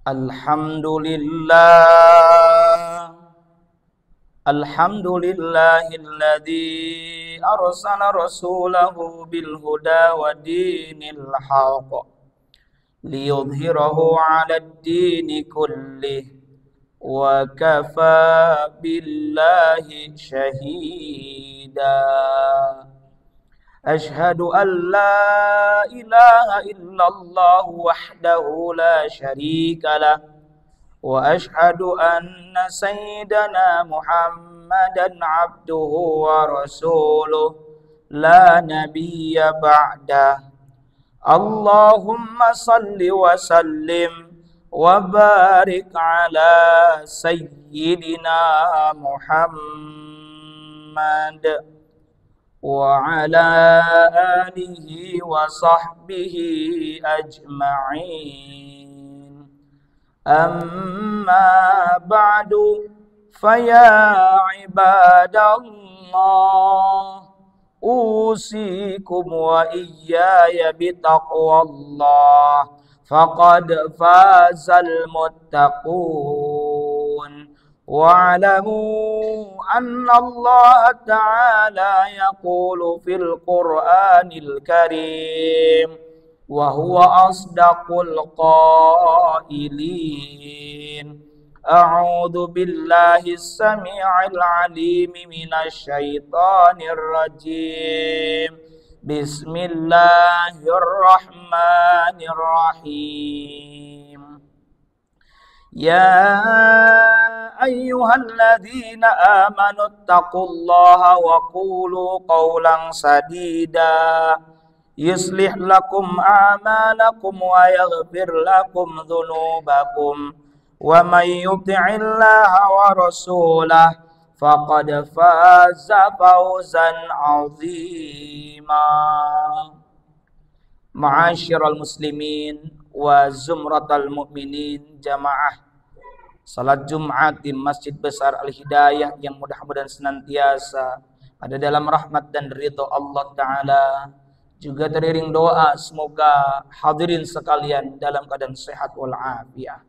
Alhamdulillah, alhamdulillahilladzi arsala rasulahu bil huda wa dinil haqq liyudhhirahu 'alad dini kullih wa kafa billahi shahida. Ashhadu an la ilaha illallah wahdahu la syarika lah wa ashhadu anna sayyidana Muhammadan abduhu wa rasuluh la nabiyya ba'dah. Allahumma salli wa sallim wa barik ala sayyidina Muhammad wa ala alihi wa sahbihi ajma'in. Amma ba'du, faya ibadallah, usikum wa iyaya bitaqwallah, faqad fazal muttaqun. Wa'lamu anna Allah ta'ala yaqulu fil Qur'anil Karim wa huwa asdaqul qailin. A'udzu billahi as-sami'il 'alim minasy syaithanir rajim. Bismillahirrahmanirrahim. Ya ayyuhalladzina amanu taqullaha wa qulu qawlan sadida yuslih lakum a'malakum wa yaghfir lakum dhunubakum wa may yuti'illaha wa rasulahu faqad faza fawzan 'azima. Ma'asyiral muslimin wa zumratal mu'minin, jamaah salat Jumat di Masjid Besar Al-Hidayah yang mudah-mudahan senantiasa ada dalam rahmat dan ridha Allah Ta'ala. Juga teriring doa semoga hadirin sekalian dalam keadaan sehat walafiat.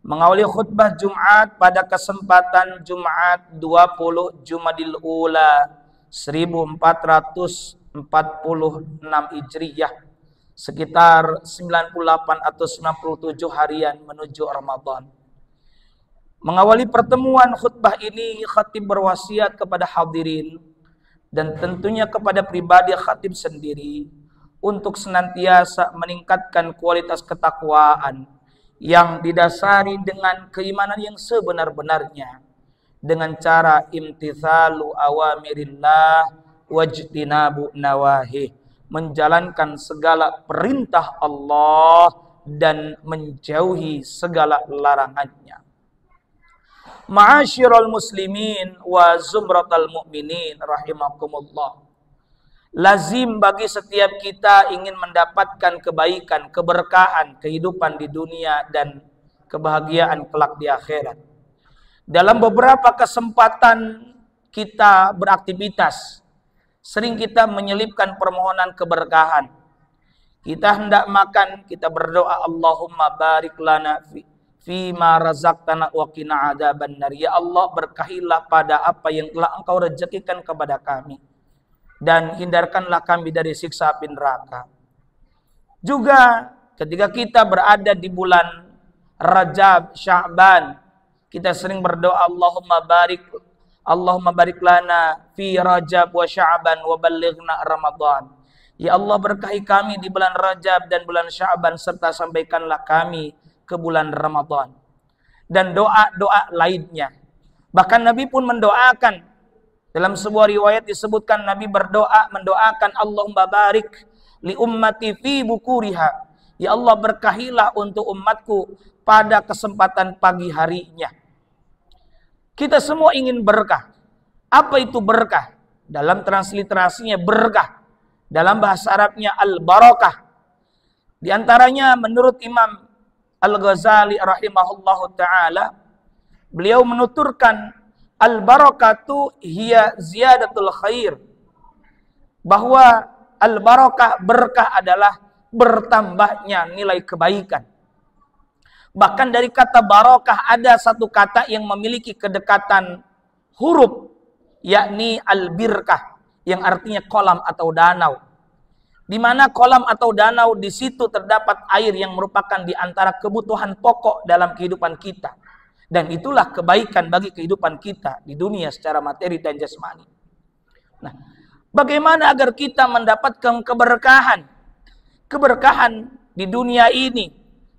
Mengawali khutbah Jumat pada kesempatan Jumat 20 Jumadil Ula 1446 Hijriyah, sekitar 98 atau 97 harian menuju Ramadan. Mengawali pertemuan khutbah ini, khatib berwasiat kepada hadirin dan tentunya kepada pribadi khatib sendiri untuk senantiasa meningkatkan kualitas ketakwaan yang didasari dengan keimanan yang sebenar-benarnya dengan cara imtithalu awamirillah wajtinabu nawahi, menjalankan segala perintah Allah dan menjauhi segala larangannya. Ma'asyiral muslimin wa zumratal mu'minin rahimakumullah. Lazim bagi setiap kita ingin mendapatkan kebaikan, keberkahan, kehidupan di dunia dan kebahagiaan kelak di akhirat. Dalam beberapa kesempatan kita beraktivitas, sering kita menyelipkan permohonan keberkahan. Kita hendak makan, kita berdoa, Allahumma barik lana fima razaqtana wa qina adzabannar. Ya Allah, berkahilah pada apa yang telah Engkau rezekikan kepada kami dan hindarkanlah kami dari siksa api neraka. Juga ketika kita berada di bulan Rajab, Sya'ban, kita sering berdoa, Allahumma barik lana fi Rajab wa Sya'ban wa ballighna Ramadan. Ya Allah, berkahi kami di bulan Rajab dan bulan Sya'ban serta sampaikanlah kami ke bulan Ramadan. Dan doa-doa lainnya. Bahkan Nabi pun mendoakan. Dalam sebuah riwayat disebutkan Nabi mendoakan Allahumma barik li ummati fi bukuriha. Ya Allah, berkahilah untuk umatku pada kesempatan pagi harinya. Kita semua ingin berkah. Apa itu berkah? Dalam transliterasinya berkah. Dalam bahasa Arabnya al-barakah. Di antaranya menurut Imam Al-Ghazali rahimahullahu ta'ala, beliau menuturkan al-barakatu hiya ziyadatul khair, bahwa al-barakah, berkah adalah bertambahnya nilai kebaikan. Bahkan dari kata barokah ada satu kata yang memiliki kedekatan huruf, yakni al-birkah, yang artinya kolam atau danau. Di mana kolam atau danau, di situ terdapat air yang merupakan di antara kebutuhan pokok dalam kehidupan kita. Dan itulah kebaikan bagi kehidupan kita di dunia secara materi dan jasmani. Nah, bagaimana agar kita mendapatkan keberkahan? Keberkahan di dunia ini,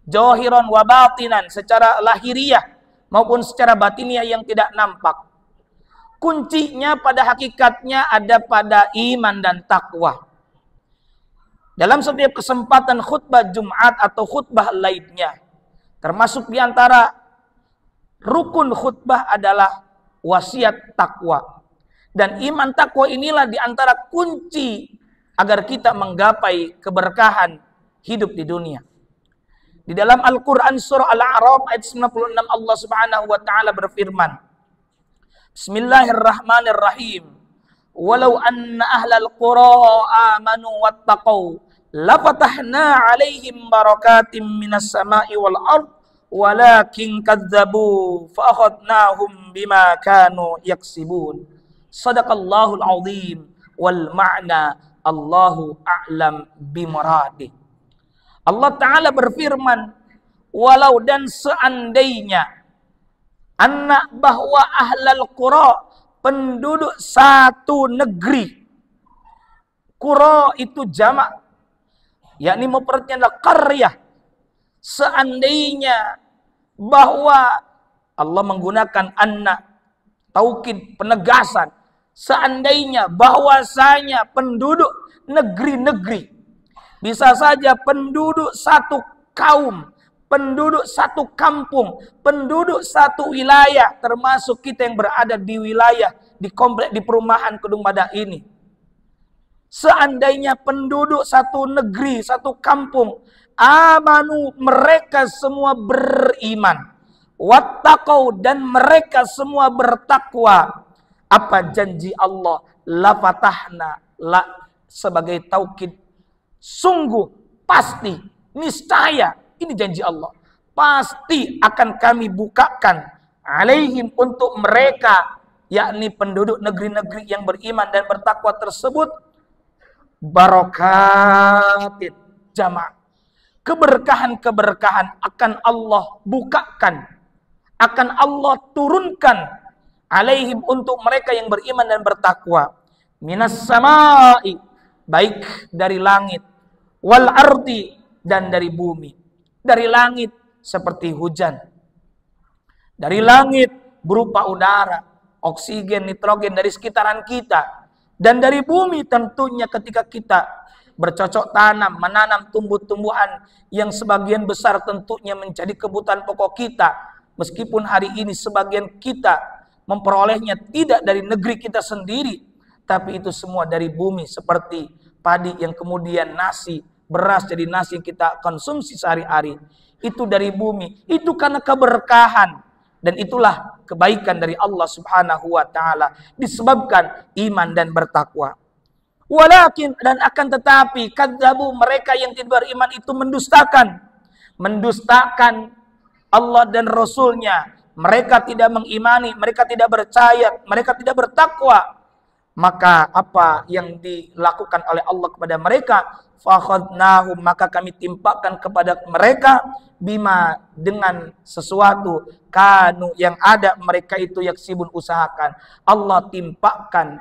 zahiran wa batinan, secara lahiriah maupun secara batiniah yang tidak nampak. Kuncinya pada hakikatnya ada pada iman dan takwa. Dalam setiap kesempatan khutbah Jumat atau khutbah lainnya, termasuk di antara rukun khutbah adalah wasiat takwa. Dan iman takwa inilah di antara kunci agar kita menggapai keberkahan hidup di dunia. Di dalam Al-Quran surah Al-A'raf ayat 96 Allah subhanahu wa ta'ala berfirman, Bismillahirrahmanirrahim. Walau anna ahlal qura amanu wattaqau lafatahna alaihim barakatim minas sama'i wal ard walakin kadzabu fa akhadnahum bima kanu yaksibun. Shadaqallahul azim wal ma'na Allahu a'lam bimuradih. Allah Ta'ala berfirman, walau dan seandainya anak bahwa ahlal qura, penduduk satu negeri. Qura itu jamak, yakni memperhatikan qaryah. Seandainya bahwa Allah menggunakan anak, taukid, penegasan. Seandainya bahwasanya penduduk negeri-negeri, bisa saja penduduk satu kaum, penduduk satu kampung, penduduk satu wilayah, termasuk kita yang berada di wilayah, di komplek, di perumahan Kedung Badak ini. Seandainya penduduk satu negeri, satu kampung, amanu, mereka semua beriman, wattaqau, dan mereka semua bertakwa. Apa janji Allah? La fatahna, la sebagai taukid, sungguh, pasti, niscaya, ini janji Allah, pasti akan kami bukakan alaihim, untuk mereka, yakni penduduk negeri-negeri yang beriman dan bertakwa tersebut, barakatin, jama', keberkahan-keberkahan akan Allah bukakan, akan Allah turunkan alaihim, untuk mereka yang beriman dan bertakwa, minas sama'i, baik dari langit, wal ardi, dan dari bumi. Dari langit seperti hujan, dari langit berupa udara, oksigen, nitrogen dari sekitaran kita, dan dari bumi tentunya ketika kita bercocok tanam, menanam tumbuh-tumbuhan yang sebagian besar tentunya menjadi kebutuhan pokok kita, meskipun hari ini sebagian kita memperolehnya tidak dari negeri kita sendiri, tapi itu semua dari bumi, seperti padi yang kemudian nasi, beras jadi nasi yang kita konsumsi sehari-hari, itu dari bumi, itu karena keberkahan, dan itulah kebaikan dari Allah subhanahu wa ta'ala, disebabkan iman dan bertakwa. Walakin, dan akan tetapi, kadzabu, mereka yang tidak beriman itu mendustakan Allah dan Rasulnya. Mereka tidak mengimani, mereka tidak percaya, mereka tidak bertakwa. Maka apa yang dilakukan oleh Allah kepada mereka? Fakhadnahum, maka kami timpakan kepada mereka, bima, dengan sesuatu, kanu, yang ada mereka itu yaksibun, usahakan. Allah timpakan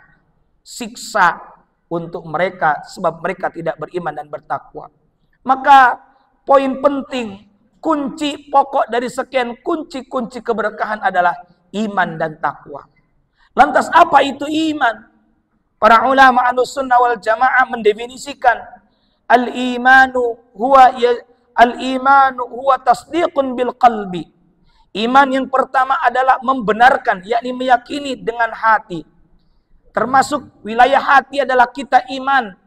siksa untuk mereka sebab mereka tidak beriman dan bertakwa. Maka poin penting, kunci pokok dari sekian kunci-kunci keberkahan adalah iman dan takwa. Lantas apa itu iman? Para ulama Ahlussunnah wal Jamaah mendefinisikan al-imanu huwa tasdiqun bil qalbi. Iman yang pertama adalah membenarkan, yakni meyakini dengan hati. Termasuk wilayah hati adalah kita iman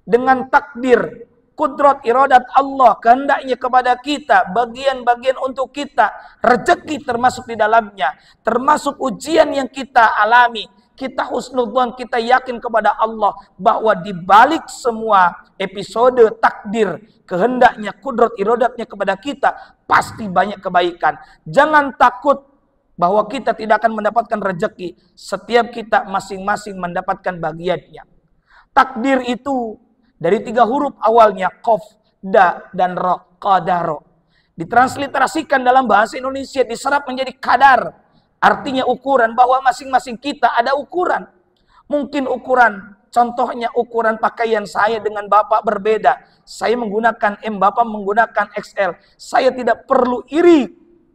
dengan takdir, kudrat, iradat Allah, kehendaknya kepada kita, bagian-bagian untuk kita, rezeki termasuk di dalamnya, termasuk ujian yang kita alami, kita husnudzon, kita yakin kepada Allah bahwa di balik semua episode takdir, kehendaknya, kudrat, iradatnya kepada kita, pasti banyak kebaikan. Jangan takut bahwa kita tidak akan mendapatkan rezeki. Setiap kita masing-masing mendapatkan bagiannya. Takdir itu dari 3 huruf awalnya, qaf, da, dan ro, qadaro. Ditransliterasikan dalam bahasa Indonesia, diserap menjadi kadar. Artinya ukuran, bahwa masing-masing kita ada ukuran. Mungkin ukuran, contohnya ukuran pakaian saya dengan Bapak berbeda. Saya menggunakan M, Bapak menggunakan XL. Saya tidak perlu iri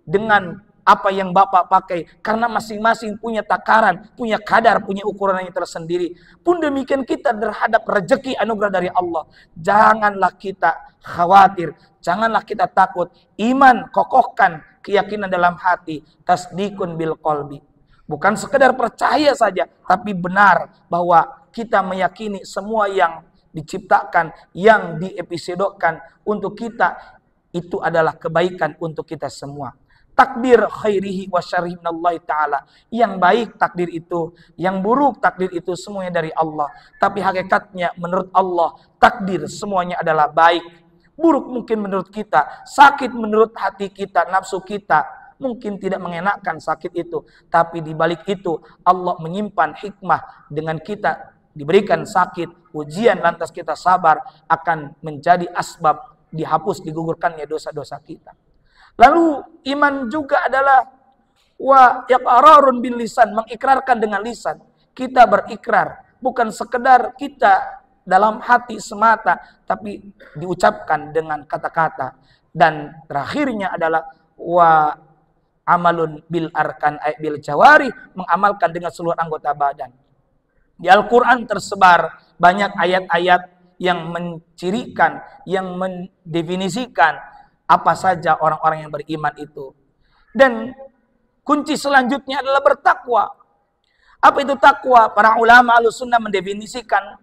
dengan apa yang Bapak pakai. Karena masing-masing punya takaran, punya kadar, punya ukuran yang tersendiri. Pun demikian kita terhadap rezeki anugerah dari Allah. Janganlah kita khawatir, janganlah kita takut. Iman, kokohkan keyakinan dalam hati. Tasdikun bil qalbi. Bukan sekedar percaya saja, tapi benar bahwa kita meyakini semua yang diciptakan, yang diepisodokan untuk kita, itu adalah kebaikan untuk kita semua. Takdir khairihi wa syarrihi minallahi ta'ala. Yang baik takdir itu, yang buruk takdir itu semuanya dari Allah. Tapi hakikatnya menurut Allah, takdir semuanya adalah baik. Buruk mungkin menurut kita, sakit menurut hati kita, nafsu kita, mungkin tidak mengenakan sakit itu. Tapi di balik itu Allah menyimpan hikmah. Dengan kita diberikan sakit, ujian, lantas kita sabar, akan menjadi asbab dihapus, digugurkannya dosa-dosa kita. Lalu iman juga adalah wa iqrarun bil lisan, mengikrarkan dengan lisan. Kita berikrar, bukan sekedar kita dalam hati semata, tapi diucapkan dengan kata-kata. Dan terakhirnya adalah wa amalun bil arkan ay bil jawari, mengamalkan dengan seluruh anggota badan. Di Al-Qur'an tersebar banyak ayat-ayat yang mencirikan, yang mendefinisikan apa saja orang-orang yang beriman itu. Dan kunci selanjutnya adalah bertakwa. Apa itu takwa? Para ulama Ahlussunnah mendefinisikan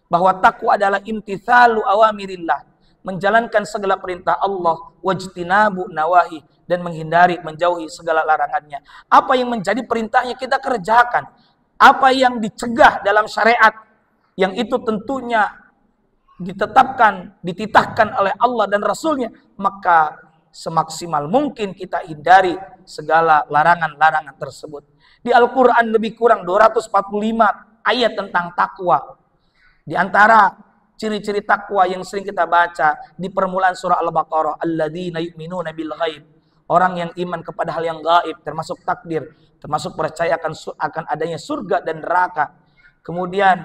bahwa takwa adalah imtithalu awamirillah, menjalankan segala perintah Allah, wajtinabu nawahi, dan menghindari, menjauhi segala larangannya. Apa yang menjadi perintahnya kita kerjakan. Apa yang dicegah dalam syariat, yang itu tentunya ditetapkan, dititahkan oleh Allah dan Rasulnya, maka semaksimal mungkin kita hindari segala larangan-larangan tersebut. Di Al-Quran lebih kurang 245 ayat tentang takwa. Di antara ciri-ciri takwa yang sering kita baca di permulaan surah Al-Baqarah, alladzina yu'minuna bil ghaib, orang yang iman kepada hal yang gaib, termasuk takdir, termasuk percaya akan adanya surga dan neraka. Kemudian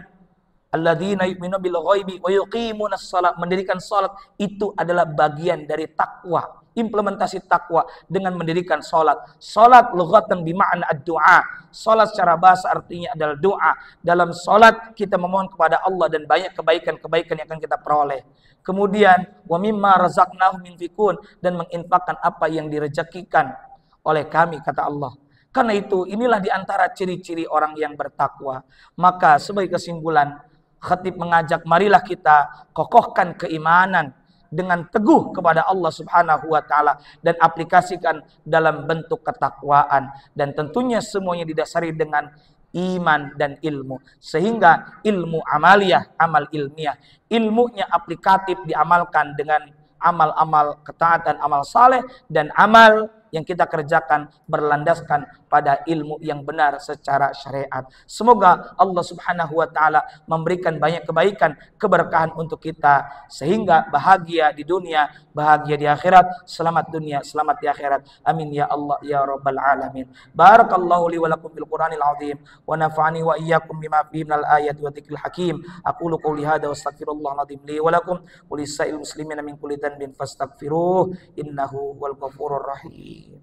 alladzina yu'minuna bil ghaibi wa yuqimunas shalah, mendirikan salat, itu adalah bagian dari takwa. Implementasi takwa dengan mendirikan salat. Salat lughatan bima'na ad-du'a. Salat secara bahasa artinya adalah doa. Dalam salat kita memohon kepada Allah dan banyak kebaikan-kebaikan yang akan kita peroleh. Kemudian wa mimma razaqnahum yunfikun, dan menginfakkan apa yang direzekikan oleh kami, kata Allah. Karena itu inilah di antara ciri-ciri orang yang bertakwa. Maka sebagai kesimpulan, khatib mengajak, marilah kita kokohkan keimanan dengan teguh kepada Allah Subhanahu wa taala dan aplikasikan dalam bentuk ketakwaan, dan tentunya semuanya didasari dengan iman dan ilmu, sehingga ilmu amaliyah, amal ilmiah, ilmunya aplikatif diamalkan dengan amal-amal ketaatan, amal saleh, dan amal yang kita kerjakan berlandaskan pada ilmu yang benar secara syariat. Semoga Allah Subhanahu wa taala memberikan banyak kebaikan, keberkahan untuk kita, sehingga bahagia di dunia, bahagia di akhirat, selamat dunia, selamat di akhirat. Amin ya Allah ya rabbal alamin. Barakallahu li wa lakum bil Qur'anil azim wa nafa'ani wa iyyakum bima fihi minal ayati wa dzikril hakim. Aqulu qouli hadza wa astaghfirullahal azim li wa lakum wa lisa'il muslimina min kulli dhanbin fastaghfiruh innahu huwal ghafurur rahim.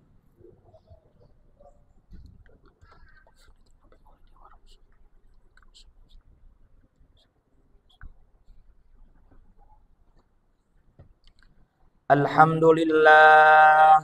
Alhamdulillah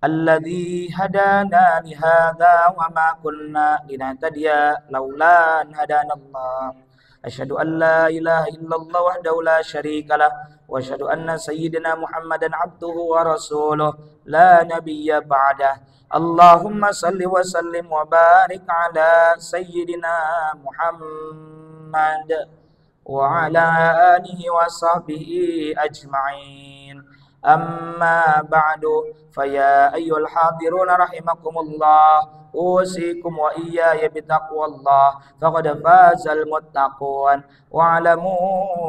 alladzi hadana li hadza wa ma kunna linahtadiya laula an hadanallah. Asyhadu an la ilaha illallah wahdahu la syarikalah wa asyhadu anna sayyidina Muhammadan abduhu wa rasuluh la nabiyya ba'dah. Allahumma salli wa sallim wa barik ala sayyidina Muhammad wa ala alihi wa sahbihi ajma'in. Amma ba'du, faya ayyuhal hadiruna rahimakumullah, usikum wa iyaya bitaqwallah, faqad fazal muttaqun. Wa'lamu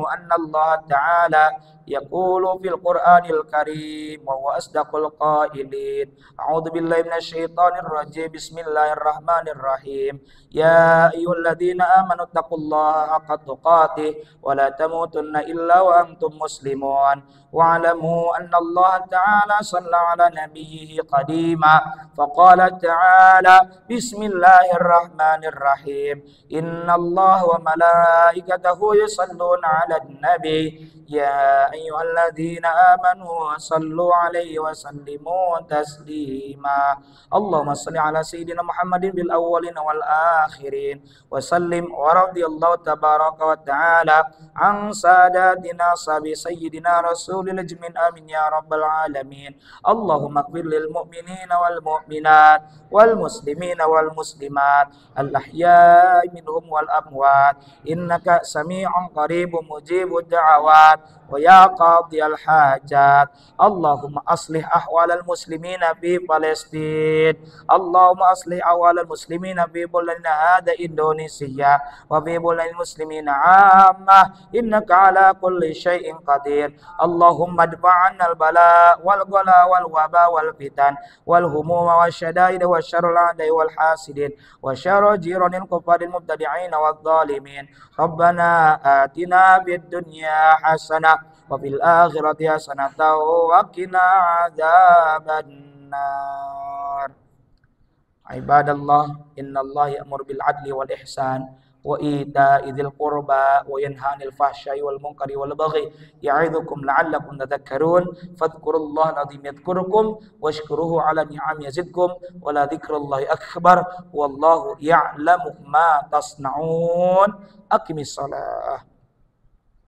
anna Allah ta'ala yaqulu fil Qur'anil Karim wa huwa asdaqul qailin. A'udzu billahi minasy syaithanir rajim. Bismillahirrahmanirrahim. Ya ayyuhalladzina amanu taqullaha haqqa tuqatih wa la tamutunna illa wa antum muslimun. Wa'lamu anna Allah ta'ala shalla ala nabiyhi qadima faqala ta'ala bismillahirrahmanirrahim. Inna Allah wa malaikatahu yusalluna 'alan nabi ya ayyuhalladzina amanu sallu 'alaihi wa sallimu taslima. Allahumma shalli ala sayyidina Muhammadin bil awwalin wal akhirin wa sallim wa radiyallahu tabaraka wa ta'ala an sadatina sabi sayyidina rasulil ajmin amin ya rabbal alamin. Allahumma ighfir lil mu'minina wal mu'minat wal muslimina wal muslimat al ahya'i minhum wal amwat innaka sami'un qaribun mujibud da'awat wa ya qadiyal hajat. Allahumma aslih ahwalal muslimina fi Palestin. Allahumma aslih ahwalal muslimina fi buladina hada Indonesia wa fi buladil muslimina ammah innaka ala kulli syai'in qadir. Allahumma adfa'anna al bala wal ghala wal waba wal fitan wal humuma wasyadaid wasyarrul a'da'i wal hasidin wa syarra jiranil kufarin mubtadi'in wal zalimin. Rabbana atina fid dunya hasanah wa fil akhirati hasanatan wa qina adzabannar. Ibadallah, innallaha ya'muru bil adli wal ihsan wa ita'i dzil qurba wa yanha 'anil fahsya'i wal munkari wal baghi ya'idzukum la'allakum tadhakkarun. Fadhkurullaha al-'azim yadhkurkum washkuruhu 'ala ni'amihi yazidkum wa la dzikrullahi akbar wallahu ya'lamu ma tasna'un. Aqimis shalah.